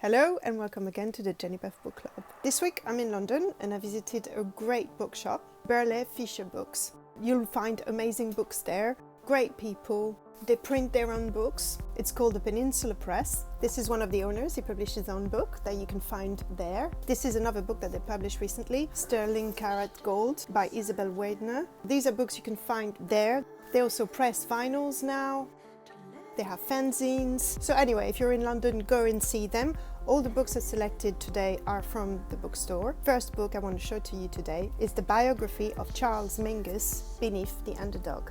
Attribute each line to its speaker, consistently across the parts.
Speaker 1: Hello and welcome again to the Jehnny Beth Book Club. This week I'm in London and I visited a great bookshop, Burley Fisher Books. You'll find amazing books there, great people, they print their own books. It's called the Peninsula Press. This is one of the owners, he published his own book that you can find there. This is another book that they published recently, Sterling Carat Gold by Isabel Wadner. These are books you can find there. They also press vinyls now. They have fanzines. So anyway, if you're in London, go and see them. All the books I selected today are from the bookstore. First book I want to show to you today is the biography of Charles Mingus, Beneath the Underdog.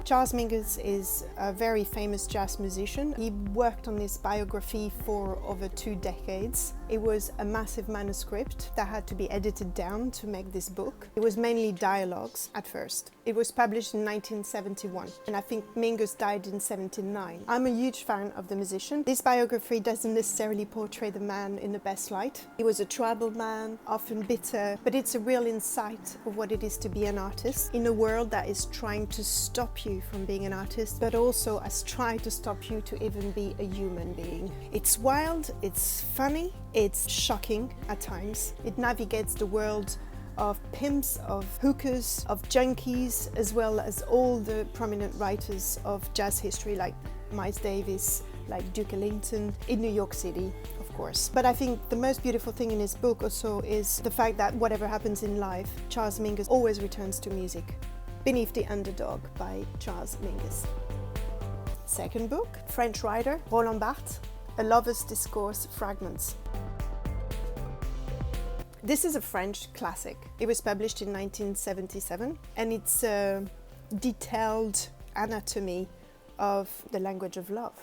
Speaker 1: Charles Mingus is a very famous jazz musician. He worked on this biography for over 2 decades. It was a massive manuscript that had to be edited down to make this book. It was mainly dialogues at first. It was published in 1971 and I think Mingus died in 1979. I'm a huge fan of the musician. This biography doesn't necessarily portray the man in the best light. He was a troubled man, often bitter, but it's a real insight of what it is to be an artist in a world that is trying to stop you from being an artist, but also has tried to stop you to even be a human being. It's wild, it's funny, it's shocking at times. It navigates the world of pimps, of hookers, of junkies, as well as all the prominent writers of jazz history like Miles Davis, like Duke Ellington, in New York City, of course. But I think the most beautiful thing in his book also is the fact that whatever happens in life, Charles Mingus always returns to music. Beneath the Underdog by Charles Mingus. Second book, French writer Roland Barthes, A Lover's Discourse, Fragments. This is a French classic. It was published in 1977 and it's a detailed anatomy of the language of love.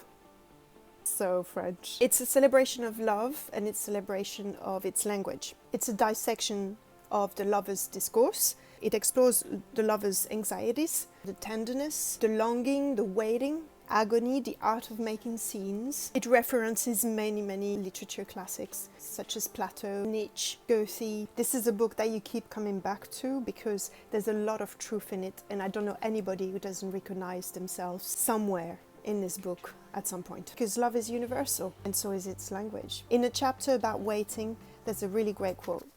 Speaker 1: So French. It's a celebration of love and it's a celebration of its language. It's a dissection of the lover's discourse. It explores the lover's anxieties, the tenderness, the longing, the waiting, agony, the art of making scenes. It references many literature classics such as Plato, Nietzsche, Goethe. This is a book that you keep coming back to because there's a lot of truth in it and I don't know anybody who doesn't recognize themselves somewhere in this book at some point. Because love is universal and so is its language. In a chapter about waiting, there's a really great quote.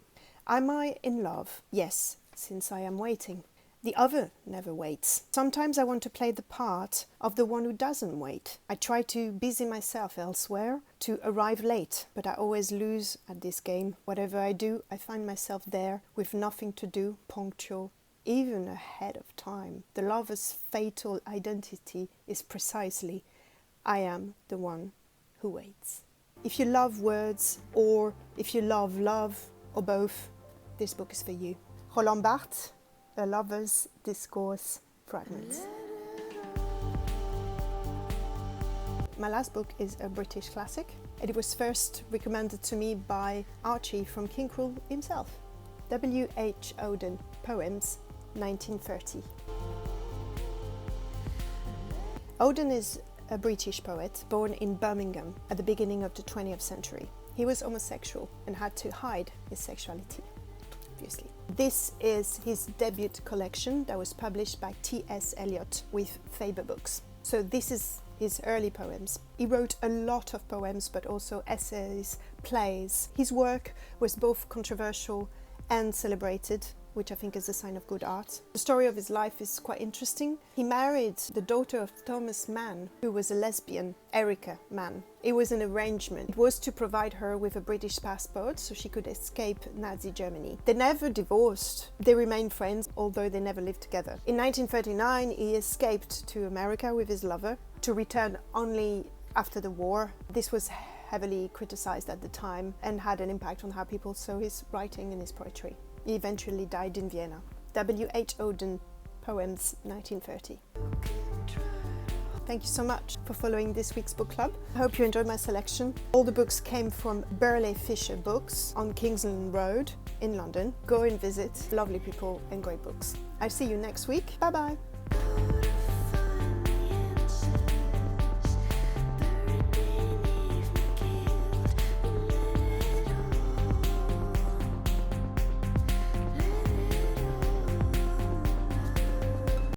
Speaker 1: Am I in love? Yes, since I am waiting. The other never waits. Sometimes I want to play the part of the one who doesn't wait. I try to busy myself elsewhere, to arrive late, but I always lose at this game. Whatever I do, I find myself there with nothing to do, punctual, even ahead of time. The lover's fatal identity is precisely, I am the one who waits. If you love words, or if you love love, or both, this book is for you. Roland Barthes, A Lover's Discourse, Fragments. My last book is a British classic. It was first recommended to me by Archie from King Cruel himself. W.H.Auden, Poems, 1930. Auden is a British poet born in Birmingham at the beginning of the 20th century. He was homosexual and had to hide his sexuality. Obviously. This is his debut collection that was published by T.S. Eliot with Faber Books. So this is his early poems. He wrote a lot of poems but also essays, plays. His work was both controversial and celebrated, which I think is a sign of good art. The story of his life is quite interesting. He married the daughter of Thomas Mann, who was a lesbian, Erica Mann. It was an arrangement. It was to provide her with a British passport so she could escape Nazi Germany. They never divorced. They remained friends, although they never lived together. In 1939, he escaped to America with his lover to return only after the war. This was heavily criticized at the time and had an impact on how people saw his writing and his poetry. He eventually died in Vienna. W.H.Auden, Poems, 1930. Thank you so much for following this week's book club. I hope you enjoyed my selection. All the books came from Burley Fisher Books on Kingsland Road in London. Go and visit, lovely people and great books. I'll see you next week. Bye bye.